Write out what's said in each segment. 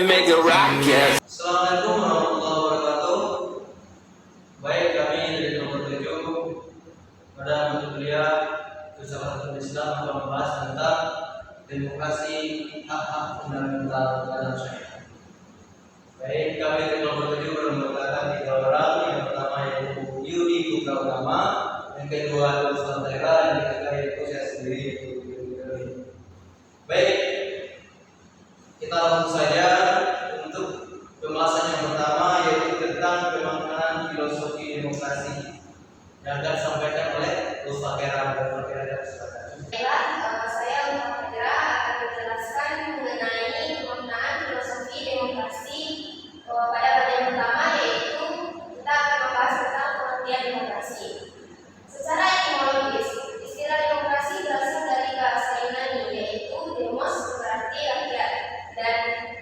and make it rock, yeah. Assalamualaikum warahmatullahi wabarakatuh. Baik, kami dari nomor 7 pada mata kuliah Filsafat Islam akan membahas tentang demokrasi, hak-hak fundamental dalam syariat. Baik, kami dari nomor 7 beranggotakan 3 orang. Yang pertama yaitu Yudi Putra Utama, yang kedua Ustaz Tera, yang ketiga yaitu saya sendiri. Baik, kita langsung saja untuk pembahasan yang pertama, yaitu tentang pemaknaan filosofi demokrasi yang akan disampaikan oleh Ustaz Tera. Saya Ustaz Tera akan menjelaskan mengenai pemaknaan filosofi demokrasi. Pada bagian pertama yaitu kita akan membahas tentang pengertian demokrasi. Secara etimologis, istilah demokrasi berasal dari bahasa Yunani, yaitu demos berarti rakyat dan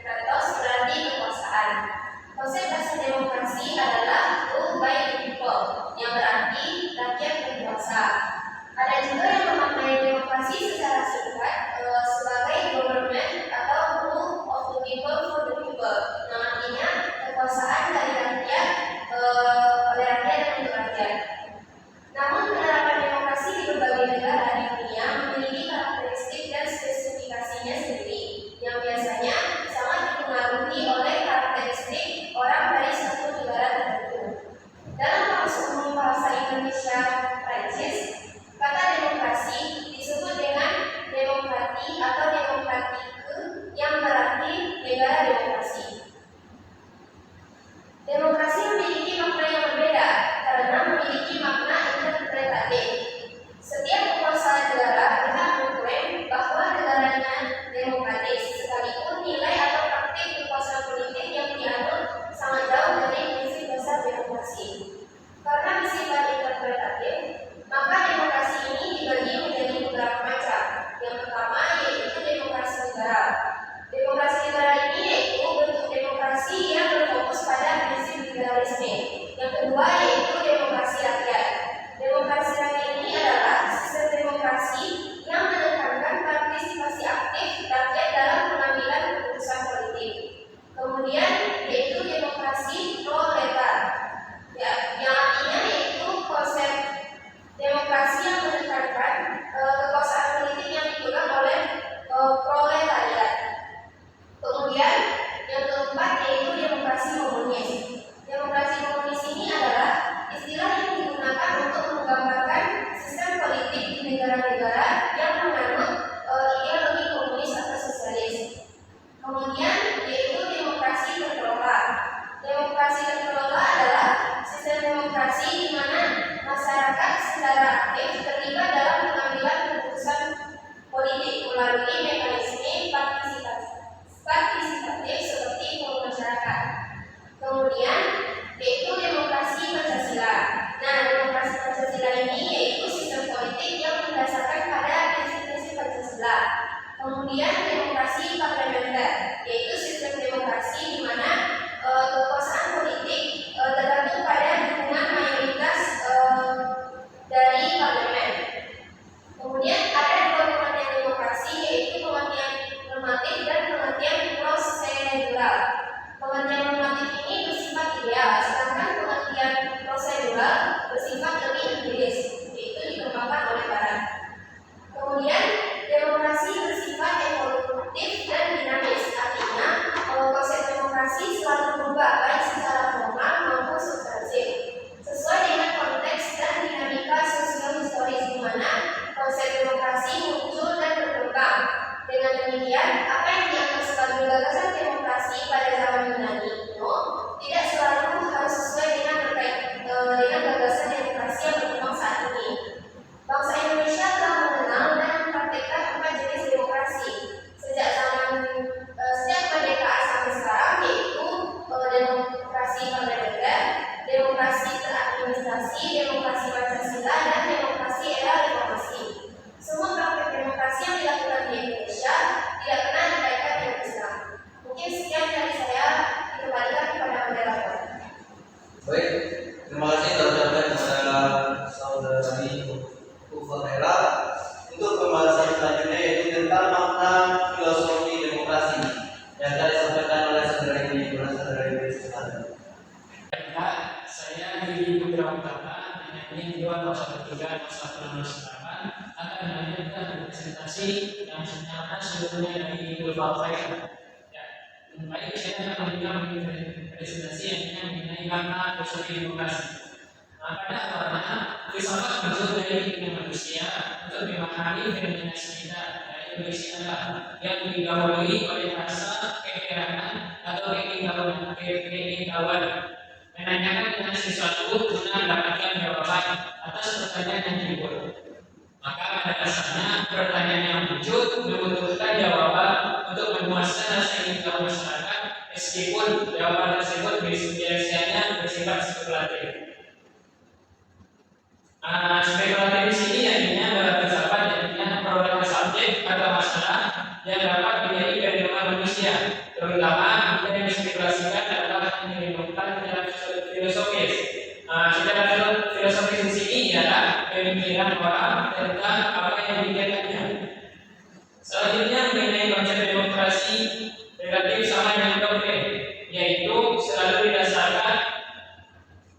kratos berarti kekuasaan. Konsep dasar demokrasi adalah rule by the people, yang berarti rakyat berkuasa. Ada juga yang memaknai demokrasi secara singkat sebagai government atau rule of the people for the people, yang artinya kekuasaan dari rakyat oleh rakyat dan untuk rakyat. Namun penerapan demokrasi di berbagai negara di dunia memiliki karakteristik dan spesifikasinya sendiri, yang biasanya sangat dipengaruhi oleh karakteristik orang dari satu negara tertentu. Dalam kamus umum bahasa Indonesia Prancis, kata demokrasi disebut dengan demokrati atau demokratike, yang berarti negara demokrasi. Demokrasi memiliki makna yang berbeda karena memiliki makna interpretatif. Setiap penguasa negara berhak mengklaim bahwa negaranya demokratis, sekalipun nilai atau praktik kekuasaan politik yang dianut sangat jauh dari prinsip dasar demokrasi. Karena bersifat interpretatif, maka demokrasi ini dibagi menjadi beberapa macam. Yang pertama yaitu demokrasi negara. Demokrasi negara ini yaitu bentuk demokrasi yang berfokus pada prinsip liberalisme. Yang kedua yaitu demokrasi rakyat. Demokrasi rakyat ini adalah sistem demokrasi yang menekankan partisipasi aktif rakyat dalam pengambilan keputusan politik. Kemudian yaitu demokrasi proletar, yang artinya yaitu konsep demokrasi yang menekankan kekuasaan politik yang dipegang oleh proletariat. Kemudian yang keempat yaitu demokrasi komunis. Demokrasi komunis ini adalah istilah yang digunakan untuk menggambarkan sistem politik di negara-negara yang menganut ideologi komunis atau sosialis. Kemudian yaitu demokrasi terkelola. Demokrasi terkelola adalah sistem demokrasi di mana masyarakat secara aktif terlibat dalam pengambilan keputusan politik melalui mekanisme partisipatif seperti forum masyarakat. Kemudian yaitu demokrasi Pancasila. Nah, demokrasi Pancasila ini yaitu sistem politik yang berdasarkan pada prinsip-prinsip Pancasila. Kemudian demokrasi parlementer, yaitu sistem demokrasi di mana kekuasaan politik tergantung pada dukungan mayoritas dari parlemen. Kemudian ada dua pengertian demokrasi, yaitu pengertian normatif dan pengertian prosedural. Pengertian normatif ini bersifat ideal, sedangkan pengertian prosedural bersifat lebih empiris, yaitu dikembangkan oleh Barat. Kemudian demokrasi bersifat evolutif. mana sebelumnya dari Idul Fitri. Ya, baik saya akan memberikan presentasi yang mengenai makna filosofi demokrasi. Pada awalnya filsafat muncul dari dunia manusia untuk memahami fenomena sekitar, yaitu berisilah yang digawali oleh rasa keheranan atau keingin-tahuan, menanyakan tentang sesuatu guna mendapatkan jawaban atas pertanyaan yang timbul. Maka pada dasarnya pertanyaan yang muncul membutuhkan jawaban untuk memuaskan rasa ingin tahu masyarakat, meskipun jawaban tersebut biasanya bersifat spekulatif. Spekulatif di sini artinya dalam filsafat artinya perolehan subjek atau masalah yang dapat menjadi kehidupan manusia, terutama yang dispekulasikan adalah yang dilakukan secara filosofis. Secara filosofis di sini ialah pemikiran orang tentang apa yang dipikirkannya. Selanjutnya mengenai konsep demokrasi relatif sama dengan doktrin, yaitu selalu didasarkan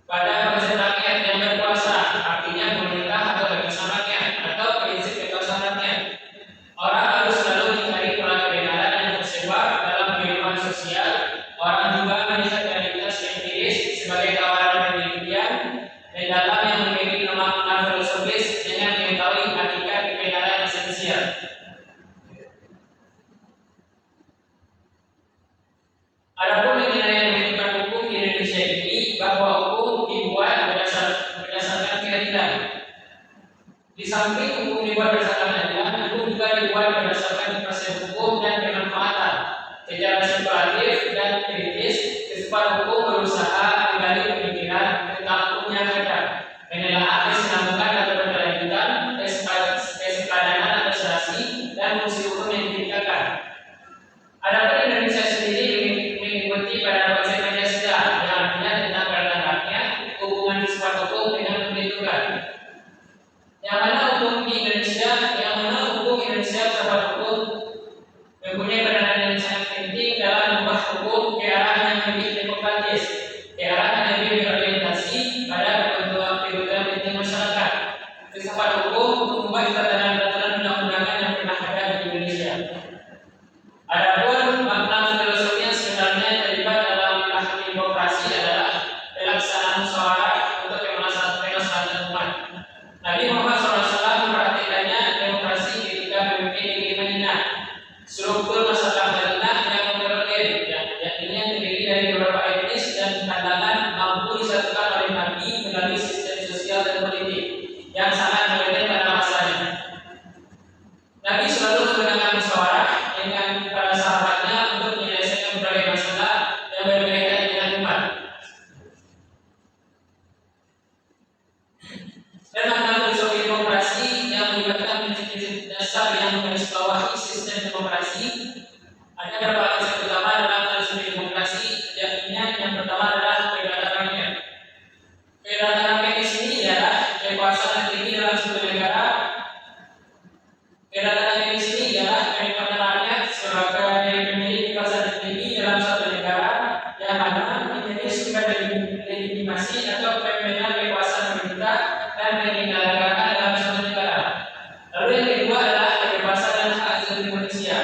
pada konsep rakyat yang berkuasa, artinya pemerintah atau barisan rakyat atau prinsip kekuasaan rakyat. Orang harus selalu mencari pola kebenaran yang tersebar dalam kehidupan sosial. Orang juga melihat realitas empiris sebagai tawaran penelitian mendalam yang memiliki makna filosofis dengan mengetahui hakikat kebenaran esensial. Adapun mengenai pembentukan hukum di Indonesia ini, bahwa hukum dibuat berdasarkan keadilan. Di samping hukum dibuat berdasarkan keadilan, hukum juga dibuat berdasarkan proses hukum dan kemanfaatan. Secara spekulatif dan kritis, sifat hukum berusaha menggali pemikiran tentang hukum yang ada, menelaah kesinambungan atau keberlanjutan, kesepakatan administrasi, dan fungsi hukum yang dipikirkan. Adapun Indonesia sendiri mengikuti pada konsep Pancasila yang artinya tentang keadilan rakyat, hubungan sifat hukum dengan pembentukan. Yang mana hukum Indonesia sifat hukum mempunyai peranan yang sangat penting dalam mengubah hukum ke arah yang lebih demokratis, ke arah yang lebih berorientasi pada kebutuhan penting masyarakat. Sifat hukum mengubah tatanan undang-undangan yang pernah ada di Indonesia. Adapun makna filosofi yang sebenarnya terlibat dalam memahami demokrasi adalah pelaksanaan musyawarah untuk kemaslahatan umat. Nabi Muhammad SAW memperhatikannya demokrasi ketika memimpin di Madinah. Struktur masyarakat Madinah yang heterogen, yakni terdiri dari beberapa etnis dan pandangan mampu disatukan oleh Nabi melalui sistem sosial dan politik yang sangat modern pada masanya. Nabi selalu menggunakan musyawarah dengan para sahabatnya untuk menyelesaikan berbagai masalah yang berkaitan dengan umat. Dan makna filosofi demokrasi yang melibatkan prinsip-prinsip dasar yang menggarisbawahi sistem demokrasi. Ada beberapa konsep utama dalam filosofi demokrasi, yakni yang pertama adalah kedaulatan rakyat. Kedaulatan rakyat di sini adalah kekuasaan tertinggi dalam suatu negara. Kedaulatan rakyat di sini ialah kedaulatan rakyat sebagai pemilik kekuasaan tertinggi dalam suatu negara yang mana menjadi sumber legitimasi atau pemegang kekuasaan pemerintah dan menyelenggarakan dalam suatu negara. Lalu yang kedua adalah kebebasan dan hak asasi manusia.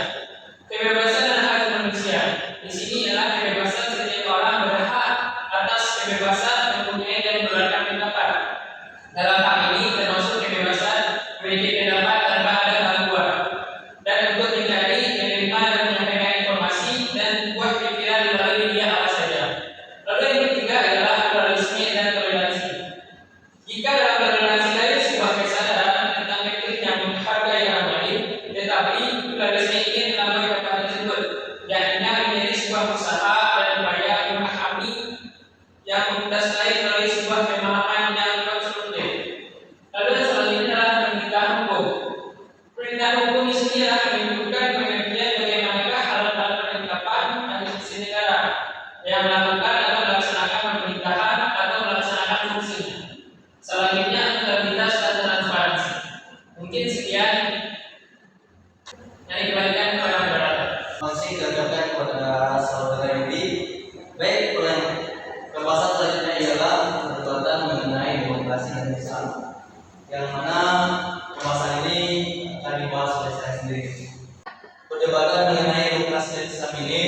Kebebasan dan hak asasi manusia di sini adalah kebebasan setiap orang berhak atas kebebasan mempunyai dan mengeluarkan pendapat. Dalam hal ini termasuk kebebasan memiliki pendapat tanpa ada gangguan dan untuk mencari, menerima dan menyampaikan informasi dan buah pikiran melalui media apa saja. Lalu yang ketiga adalah pluralisme dan toleransi. Jika dalam toleransi dari sebuah kesadaran tentang kritik yang menghargai orang lain, tetapi pluralisme ini melampaui batas tersebut, yakni menjadi sebuah usaha dan upaya memahami yang mendasari melalui sebuah pemahaman yang konstruktif. Lalu yang selanjutnya adalah pemerintahan hukum. Pemerintahan hukum di sini adalah menunjukkan pengertian bagaimanakah alat-alat penetapan administrasi negara yang melakukan atau melaksanakan pemerintahan atau melaksanakan fungsinya. Selanjutnya akuntabilitas dan transparansi. Mungkin sekian yang dikembalikan kepada moderator. Masih diucapkan kepada saudara Yudi. Baik, pembahasan selanjutnya ialah perdebatan mengenai demokrasi dan Islam, yang mana pembahasan ini akan dibahas oleh saya sendiri. perdebatan mengenai demokrasi dan Islam ini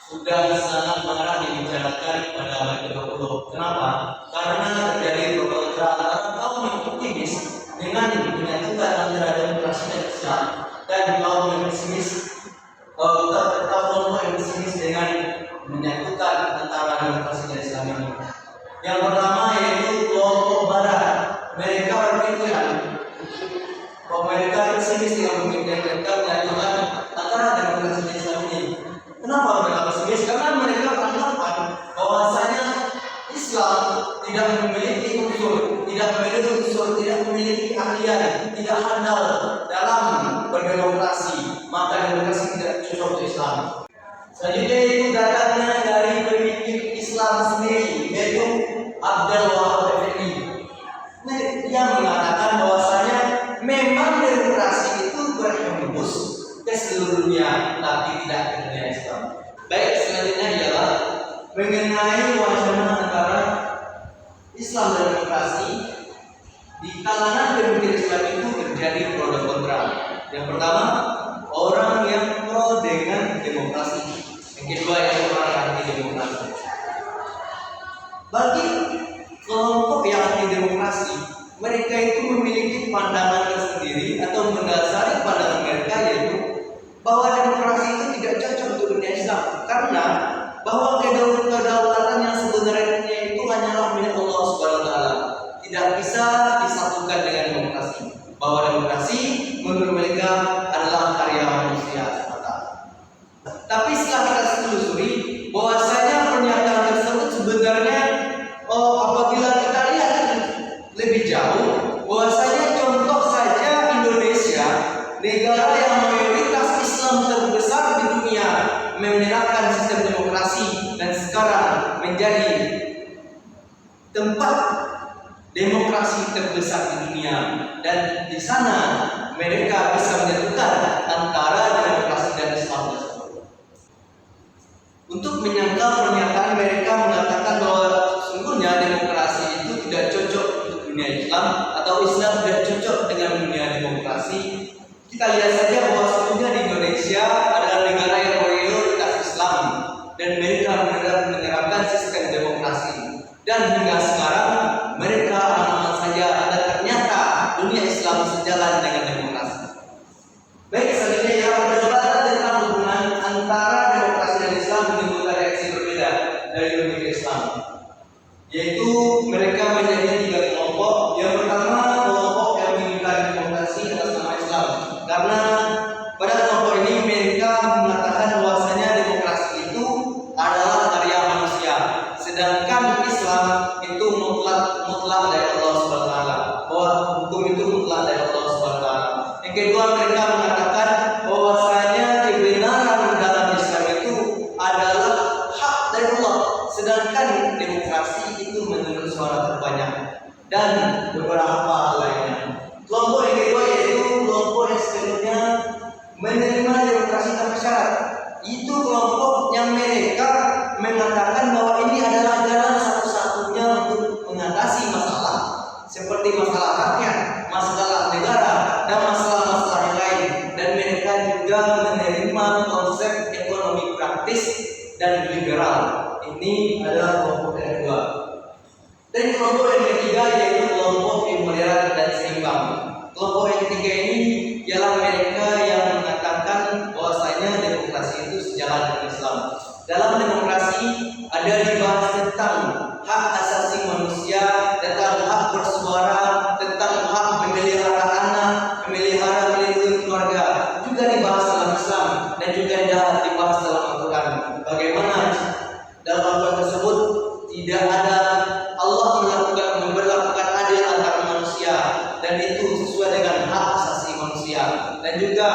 sudah sangat marak dibicarakan pada abad ke-20. Kenapa? Karena terjadi pro kontra antara kaum yang optimis dengan menyatukan antara demokrasi dan Islam, dan kaum yang pesimis kelompok yang pesimis dengan menyatukan antara demokrasi dan Islam ini. Yang pertama yaitu kelompok Barat. Mereka berpikiran bahwa mereka pesimis dengan pemikiran mereka menyatukan antara demokrasi dan Islam ini. Kenapa mereka pesimis? Karena mereka beranggapan bahwasanya Islam tidak memiliki memiliki ahlian, tidak handal dalam berdemokrasi, maka demokrasi tidak cocok untuk Islam. Selanjutnya itu datangnya dari pemikir Islam sendiri, yaitu Abdul Wahab Effendi, yang mengatakan bahwasanya memang demokrasi itu berhembus ke seluruh dunia, tapi tidak ke dunia Islam. Baik, selanjutnya ialah mengenai wacana antara Islam dan demokrasi. Di kalangan pemikir Islam itu terjadi pro dan kontra. Yang pertama, orang yang pro dengan demokrasi. Yang kedua, yang orang anti demokrasi. Bagi kelompok yang anti demokrasi, mereka itu memiliki pandangan tersendiri atau mendasari pandangan mereka, yaitu bahwa demokrasi itu tidak cocok untuk dunia Islam, karena bahwa kedaulatan yang sebenarnya itu hanyalah milik Allah Subhanahu wa taala, tidak bisa disatukan dengan demokrasi. Bahwa demokrasi menurut mereka adalah karya manusia semata. Tapi setelah kita telusuri bahwasanya pernyataan tersebut sebenarnya apabila kita lihat lebih jauh, bahwasanya contoh saja Indonesia, negara yang mayoritas Islam terbesar di dunia, menerapkan sistem demokrasi dan sekarang menjadi tempat demokrasi terbesar di dunia, dan di sana mereka bisa menyatukan antara demokrasi dan Islam tersebut. Untuk menyangkal pernyataan mereka mengatakan bahwa sesungguhnya demokrasi itu tidak cocok untuk dunia Islam atau Islam tidak cocok dengan dunia demokrasi, kita lihat saja bahwa sesungguhnya di Indonesia adalah negara yang mayoritas Islam dan mereka menerapkan sistem demokrasi, dan hingga sekarang mereka aman-aman saja, dan ternyata dunia Islam sejalan dengan demokrasi. Baik, selanjutnya ya, perdebatan tentang hubungan antara demokrasi dan Islam menimbulkan reaksi berbeda dari pemikir Islam, yaitu mereka menjadi tiga kelompok. Yang pertama, kelompok yang menginginkan demokrasi atas nama Islam, karena pada kelompok ini mereka mengatakan bahwasanya demokrasi itu adalah karya manusia, sedangkan Islam itu mutlak dari Allah Subhanahu wa taala, bahwa hukum itu mutlak dari Allah Subhanahu wa taala. Yang kedua, mereka mengatakan bahwasanya kebenaran dalam Islam itu adalah hak dari Allah, sedangkan demokrasi itu menurut suara terbanyak, dan beberapa hal lainnya. Kelompok yang kedua yaitu kelompok yang sepenuhnya menerima demokrasi tanpa syarat. Itu kelompok yang mereka mengatakan bahwa ini adalah jalan satu-satunya untuk mengatasi masalah seperti masalah rakyat, masalah negara, dan masalah-masalah yang lain. Dan mereka juga menerima konsep ekonomi praktis dan liberal. Ini adalah kelompok yang kedua. Dan kelompok yang ketiga yaitu kelompok yang moderat dan seimbang. Kelompok yang ketiga ini ialah mereka yang mengatakan bahwasanya demokrasi itu sejalan dengan Islam. Dalam demokrasi ada dibahas tentang hak asasi manusia, tentang hak bersuara, tentang hak memelihara anak, melindungi keluarga, juga dibahas dalam Islam, dan juga dibahas dalam Al-Quran. Bagaimana dalam Al-Quran tersebut tidak ada Allah memperlakukan adil antara manusia, dan itu sesuai dengan hak asasi manusia. Dan juga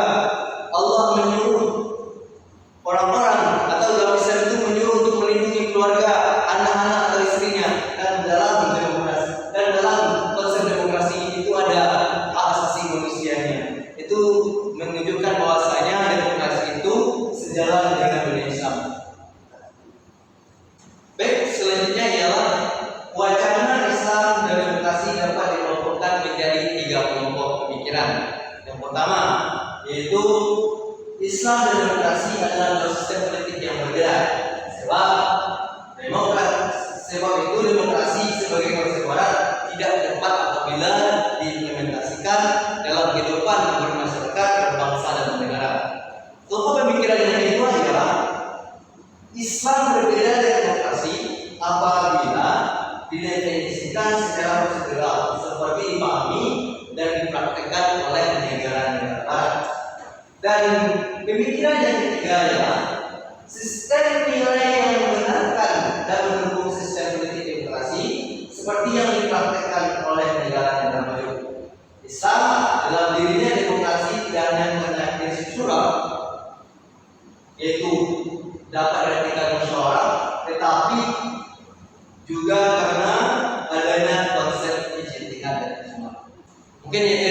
Allah menyuruh orang-orang atau dalam Islam itu menyuruh untuk melindungi keluarga, anak-anak atau istrinya. Dan dalam demokrasi dan dalam konsep demokrasi itu ada hak asasi manusianya. Itu menunjukkan bahwasanya demokrasi itu sejalan dengan Islam dan demokrasi adalah dua sistem politik yang berbeda. Sebab itu demokrasi sebagai konsep barat tidak tepat apabila diimplementasikan dalam kehidupan bermasyarakat, berbangsa dan bernegara. Contoh pemikiran yang kedua adalah Islam berbeda dari demokrasi apabila didefinisikan secara prosedural seperti dipahami dan dipraktekkan oleh negara-negara barat. Dan pemikiran yang ketiga adalah sistem nilai yang membenarkan dan mendukung sistem politik demokrasi seperti yang dipraktekkan oleh negara-negara maju. Islam dalam dirinya demokrasi dan yang punya prinsip syura, yaitu dapat diartikan musyawarah, tetapi juga karena adanya konsep ijtihad dan ijma. Mungkin itu